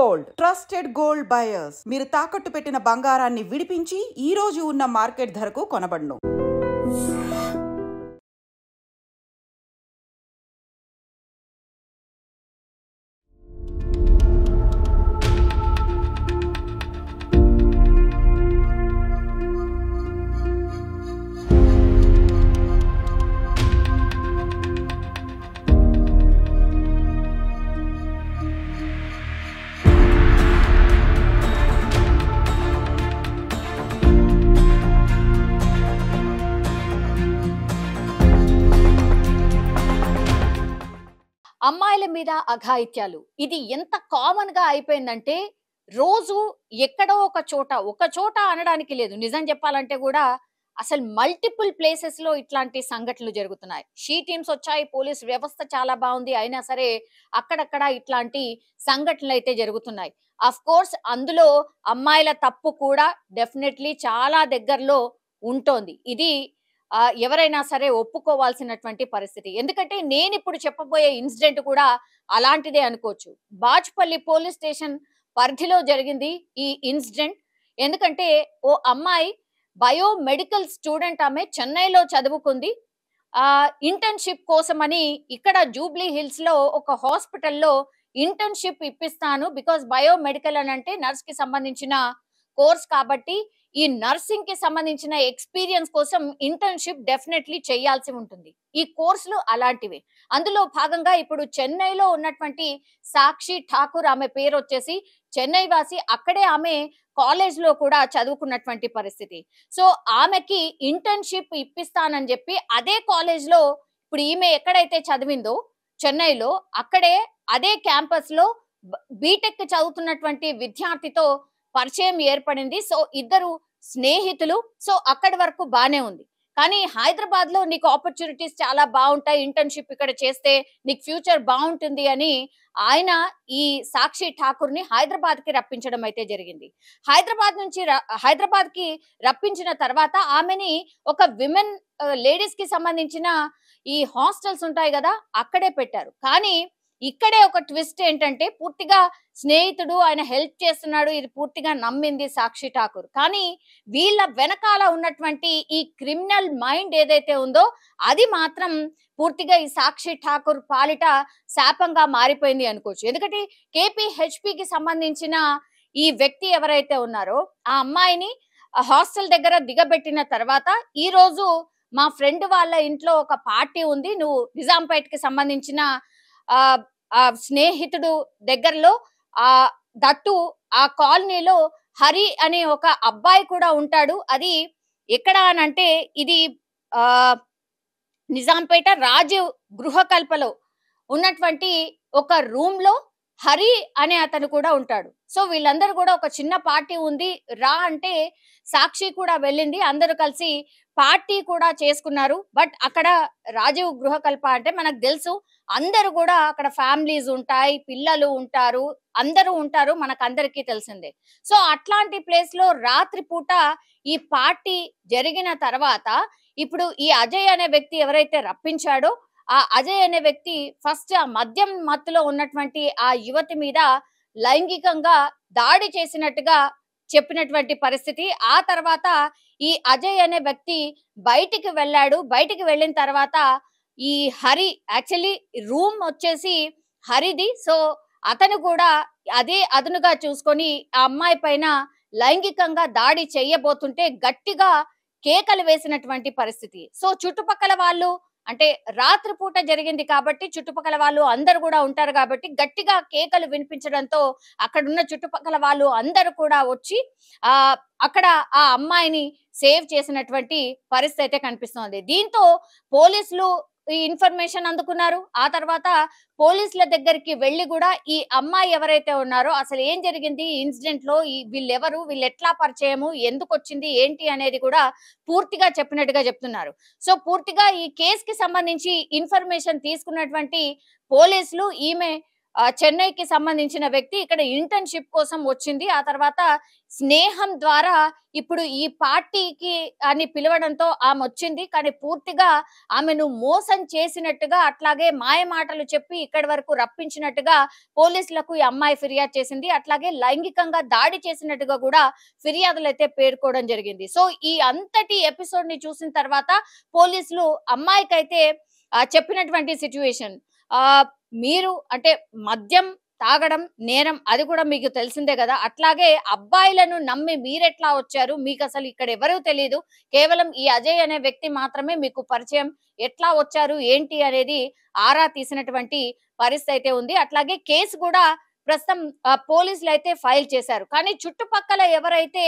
Gold, trusted gold buyers. మీరు తాకట్టు పెట్టిన బంగారాన్ని విడిపించి ఈ రోజు ఉన్న మార్కెట్ ధరకు కొనబడును. అమ్మాయిల మీద అఘాయిత్యాలు ఇది ఎంత కామన్ గా అయిపోయిందంటే రోజు ఎక్కడో ఒక చోట అనడానికి లేదు. నిజం చెప్పాలంటే కూడా అసలు మల్టిపుల్ ప్లేసెస్ లో ఇట్లాంటి సంఘటనలు జరుగుతున్నాయి. షీ టీమ్స్ వచ్చాయి, పోలీస్ వ్యవస్థ చాలా బాగుంది, అయినా సరే అక్కడక్కడ ఇట్లాంటి సంఘటనలు అయితే జరుగుతున్నాయి. అఫ్ కోర్స్ అందులో అమ్మాయిల తప్పు కూడా డెఫినెట్లీ చాలా దగ్గరలో ఉంటోంది. ఇది ఎవరైనా సరే ఒప్పుకోవాల్సినటువంటి పరిస్థితి. ఎందుకంటే నేను ఇప్పుడు చెప్పబోయే ఇన్సిడెంట్ కూడా అలాంటిదే అనుకోవచ్చు. బాచ్పల్లి పోలీస్ స్టేషన్ పరిధిలో జరిగింది ఈ ఇన్సిడెంట్. ఎందుకంటే ఓ అమ్మాయి బయోమెడికల్ స్టూడెంట్, ఆమె చెన్నైలో చదువుకుంది. ఇంటర్న్షిప్ కోసమని ఇక్కడ జూబ్లీ హిల్స్ లో ఒక హాస్పిటల్లో ఇంటర్న్షిప్ ఇప్పిస్తాను, బికాస్ బయోమెడికల్ అని అంటే నర్స్ కి సంబంధించిన కోర్స్ కాబట్టి ఈ నర్సింగ్ కి సంబంధించిన ఎక్స్పీరియన్స్ కోసం ఇంటర్న్షిప్ డెఫినెట్లీ చేయాల్సి ఉంటుంది. ఈ కోర్సులు అలాంటివి. అందులో భాగంగా ఇప్పుడు చెన్నైలో ఉన్నటువంటి సాక్షి ఠాకూర్, ఆమె పేరు వచ్చేసి చెన్నై వాసి, అక్కడే ఆమె కాలేజ్ లో కూడా చదువుకున్నటువంటి పరిస్థితి. సో ఆమెకి ఇంటర్న్షిప్ ఇప్పిస్తానని చెప్పి అదే కాలేజ్ లో ఇప్పుడు ఈమె ఎక్కడైతే చదివిందో చెన్నైలో, అక్కడే అదే క్యాంపస్ లో బీటెక్ చదువుతున్నటువంటి విద్యార్థితో పరిచయం ఏర్పడింది. సో ఇద్దరు స్నేహితులు. సో అక్కడి వరకు బానే ఉంది. కానీ హైదరాబాద్ లో నీకు ఆపర్చునిటీస్ చాలా బాగుంటాయి, ఇంటర్న్షిప్ ఇక్కడ చేస్తే నీకు ఫ్యూచర్ బాగుంటుంది అని ఆయన ఈ సాక్షి ఠాకూర్ ని హైదరాబాద్ కి రప్పించడం అయితే జరిగింది. హైదరాబాద్ కి రప్పించిన తర్వాత ఆమెని ఒక విమెన్ లేడీస్ కి సంబంధించిన ఈ హాస్టల్స్ ఉంటాయి కదా, అక్కడే పెట్టారు. కానీ ఇక్కడే ఒక ట్విస్ట్ ఏంటంటే, పూర్తిగా స్నేహితుడు, ఆయన హెల్ప్ చేస్తున్నాడు, ఇది పూర్తిగా నమ్మింది సాక్షి ఠాకూర్. కానీ వీళ్ళ వెనకాల ఉన్నటువంటి ఈ క్రిమినల్ మైండ్ ఏదైతే ఉందో అది మాత్రం పూర్తిగా ఈ సాక్షి ఠాకూర్ పాలిట శాపంగా మారిపోయింది అనుకోవచ్చు. ఎందుకంటే కేపీహెచ్పికి సంబంధించిన ఈ వ్యక్తి ఎవరైతే ఉన్నారో ఆ అమ్మాయిని హాస్టల్ దగ్గర దిగబెట్టిన తర్వాత, ఈ రోజు మా ఫ్రెండ్ వాళ్ళ ఇంట్లో ఒక పార్టీ ఉంది, నువ్వు నిజాంపేట్కి సంబంధించిన స్నేహితుడు దగ్గరలో దట్టు ఆ కాలనీలో హరి అనే ఒక అబ్బాయి కూడా ఉంటాడు. అది ఎక్కడ అనంటే ఇది నిజాంపేట రాజీవ్ గృహకల్పలో ఉన్నటువంటి ఒక రూమ్ లో హరి అనే అతను కూడా ఉంటాడు. సో వీళ్ళందరూ కూడా ఒక చిన్న పార్టీ ఉంది రా అంటే సాక్షి కూడా వెళ్ళింది, అందరూ కలిసి పార్టీ కూడా చేసుకున్నారు. బట్ అక్కడ రాజీవ్ గృహకల్ప అంటే మనకు తెలుసు, అందరూ కూడా అక్కడ ఫ్యామిలీస్ ఉంటాయి, పిల్లలు ఉంటారు, అందరూ ఉంటారు, మనకందరికీ తెలిసిందే. సో అట్లాంటి ప్లేస్ లో రాత్రి పూట ఈ పార్టీ జరిగిన తర్వాత ఇప్పుడు ఈ అజయ్ అనే వ్యక్తి ఎవరైతే రప్పించాడో ఆ అజయ్ అనే వ్యక్తి ఫస్ట్ ఆ మద్యం మత్తులో ఉన్నటువంటి ఆ యువతి మీద లైంగికంగా దాడి చేసినట్టుగా చెప్పినటువంటి పరిస్థితి. ఆ తర్వాత ఈ అజయ్ అనే వ్యక్తి బయటికి వెళ్ళాడు. బయటికి వెళ్ళిన తర్వాత ఈ హరి, యాక్చువల్లీ రూమ్ వచ్చేసి హరిది, సో అతను కూడా అదే అదునుగా చూసుకొని ఆ అమ్మాయి పైన లైంగికంగా దాడి చేయబోతుంటే గట్టిగా కేకలు వేసినటువంటి పరిస్థితి. సో చుట్టుపక్కల వాళ్ళు, అంటే రాత్రిపూట జరిగింది కాబట్టి చుట్టుపక్కల వాళ్ళు అందరు కూడా ఉంటారు కాబట్టి గట్టిగా కేకలు వినిపించడంతో అక్కడున్న చుట్టుపక్కల వాళ్ళు అందరూ కూడా వచ్చి అక్కడ ఆ అమ్మాయిని సేవ్ చేసినటువంటి పరిస్థితి అయితే కనిపిస్తోంది. దీంతో పోలీసులు ఈ ఇన్ఫర్మేషన్ అందుకున్నారు. ఆ తర్వాత పోలీసుల దగ్గరికి వెళ్లి కూడా ఈ అమ్మాయి ఎవరైతే ఉన్నారో అసలు ఏం జరిగింది ఇన్సిడెంట్ లో, వీళ్ళెవరు, వీళ్ళు ఎట్లా పరిచయము, ఎందుకు వచ్చింది ఏంటి అనేది కూడా పూర్తిగా చెప్పినట్టుగా చెప్తున్నారు. సో పూర్తిగా ఈ కేసుకి సంబంధించి ఇన్ఫర్మేషన్ తీసుకున్నటువంటి పోలీసులు ఈమె చెన్నైకి సంబంధించిన వ్యక్తి ఇక్కడ ఇంటర్న్షిప్ కోసం వచ్చింది. ఆ తర్వాత స్నేహం ద్వారా ఇప్పుడు ఈ పార్టీకి అని పిలవడంతో ఆమె వచ్చింది. కానీ పూర్తిగా ఆమెను మోసం చేసినట్టుగా, అట్లాగే మాయ మాటలు చెప్పి ఇక్కడి వరకు రప్పించినట్టుగా పోలీసులకు ఈ అమ్మాయి ఫిర్యాదు చేసింది. అట్లాగే లైంగికంగా దాడి చేసినట్టుగా కూడా ఫిర్యాదులు అయితే పేర్కోవడం జరిగింది. సో ఈ అంతటి ఎపిసోడ్ ని చూసిన తర్వాత పోలీసులు అమ్మాయికైతే చెప్పినటువంటి సిచ్యువేషన్, మీరు అంటే మద్యం తాగడం నేరం, అది కూడా మీకు తెలిసిందే కదా. అట్లాగే అబ్బాయిలను నమ్మి మీరెట్లా వచ్చారు, మీకు అసలు ఇక్కడ ఎవరూ తెలియదు, కేవలం ఈ అజయ్ అనే వ్యక్తి మాత్రమే మీకు పరిచయం, ఎట్లా వచ్చారు ఏంటి అనేది ఆరా తీసినటువంటి పరిస్థితి అయితే ఉంది. అట్లాగే కేసు కూడా ప్రస్తుతం పోలీసులు అయితే ఫైల్ చేశారు. కానీ చుట్టుపక్కల ఎవరైతే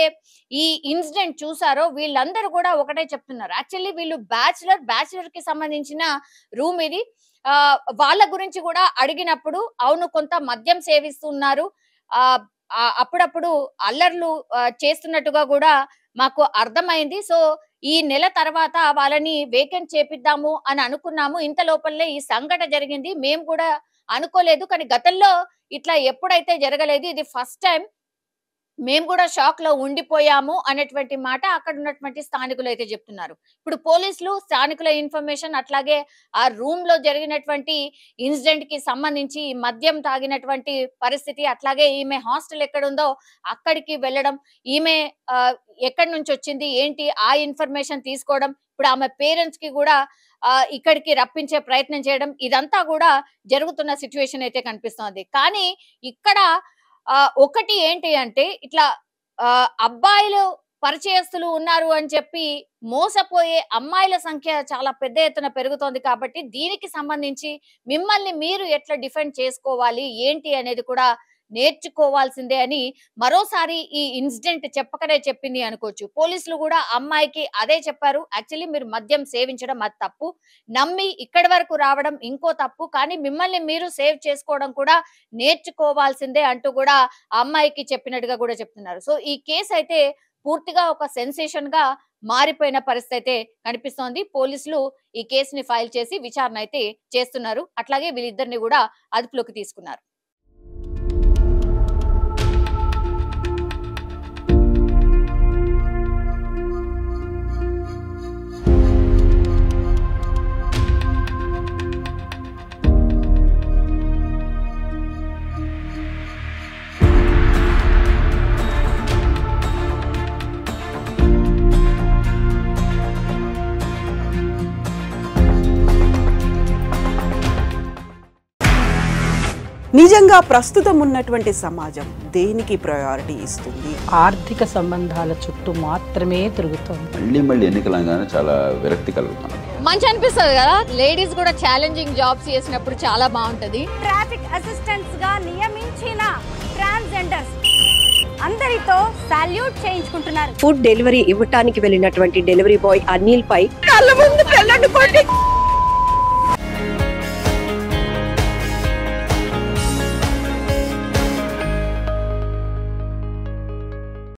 ఈ ఇన్సిడెంట్ చూసారో వీళ్ళందరూ కూడా ఒకటే చెప్తున్నారు, యాక్చువల్లీ వీళ్ళు బ్యాచులర్ కి సంబంధించిన రూమ్ ఇది. వాళ్ళ గురించి కూడా అడిగినప్పుడు అవును కొంత మద్యం సేవిస్తున్నారు, అప్పుడప్పుడు అల్లర్లు చేస్తున్నట్టుగా కూడా మాకు అర్థమైంది. సో ఈ నెల తర్వాత వాళ్ళని వేకెంట్ చేపిద్దాము అని అనుకున్నాము, ఇంత లోపలనే ఈ సంఘటన జరిగింది, మేము కూడా అనుకోలేదు, కానీ గతంలో ఇట్లా ఎప్పుడైతే జరగలేదు, ఇది ఫస్ట్ టైం, మేము కూడా షాక్ లో ఉండిపోయాము అనేటువంటి మాట అక్కడ ఉన్నటువంటి స్థానికులు అయితే చెప్తున్నారు. ఇప్పుడు పోలీసులు స్థానికుల ఇన్ఫర్మేషన్, అట్లాగే ఆ రూమ్ లో జరిగినటువంటి ఇన్సిడెంట్ కి సంబంధించి మద్యం తాగినటువంటి పరిస్థితి, అట్లాగే ఈమె హాస్టల్ ఎక్కడుందో అక్కడికి వెళ్ళడం, ఈమె ఎక్కడి నుంచి వచ్చింది ఏంటి ఆ ఇన్ఫర్మేషన్ తీసుకోవడం, ఇప్పుడు ఆమె పేరెంట్స్ కి కూడా ఇక్కడికి రప్పించే ప్రయత్నం చేయడం, ఇదంతా కూడా జరుగుతున్న సిచ్యువేషన్ అయితే కనిపిస్తోంది. కానీ ఇక్కడ ఒకటి ఏంటి అంటే, ఇట్లా అబ్బాయిలు పరిచయస్తులు ఉన్నారు అని చెప్పి మోసపోయే అమ్మాయిల సంఖ్య చాలా పెద్ద ఎత్తున పెరుగుతోంది. కాబట్టి దీనికి సంబంధించి మిమ్మల్ని మీరు ఎట్లా డిఫెండ్ చేసుకోవాలి ఏంటి అనేది కూడా నేర్చుకోవాల్సిందే అని మరోసారి ఈ ఇన్సిడెంట్ చెప్పకనే చెప్పింది అనుకోవచ్చు. పోలీసులు కూడా అమ్మాయికి అదే చెప్పారు, యాక్చువల్లీ మీరు మద్యం సేవించడం అది తప్పు, నమ్మి ఇక్కడి వరకు రావడం ఇంకో తప్పు, కానీ మిమ్మల్ని మీరు సేవ్ చేసుకోవడం కూడా నేర్చుకోవాల్సిందే అంటూ కూడా ఆ అమ్మాయికి చెప్పినట్టుగా కూడా చెప్తున్నారు. సో ఈ కేసు అయితే పూర్తిగా ఒక సెన్సేషన్ గా మారిపోయిన పరిస్థితి అయితే కనిపిస్తోంది. పోలీసులు ఈ కేసుని ఫైల్ చేసి విచారణ అయితే చేస్తున్నారు. అట్లాగే వీళ్ళిద్దరిని కూడా అదుపులోకి తీసుకున్నారు. నిజంగా ప్రస్తుతం ఉన్నటువంటి సమాజం దేనికి ప్రయారిటీ ఇస్తుంది? ఆర్థిక సంబంధాల చుట్టూ మాత్రమే తిరుగుతోంది. మళ్ళీ ఎన్నికలంగానే చాలా విరక్తి కలుగుతున్నాం. మంచి అనిపిస్తుంది కదా, లేడీస్ కూడా ఛాలెంజింగ్ జాబ్స్ చేసినప్పుడు చాలా బాగుంటది. ట్రాఫిక్ అసిస్టెంట్స్ గా నియమించిన ట్రాన్స్జెండర్స్ అందరితో సాల్యూట్ చేయించుకుంటున్నారు. ఫుడ్ డెలివరీ ఇవ్వటానికి వెళ్ళినటువంటి డెలివరీ బాయ్ అనిల్ పై కళ్ళ ముందు పెళ్ళండి కొట్టి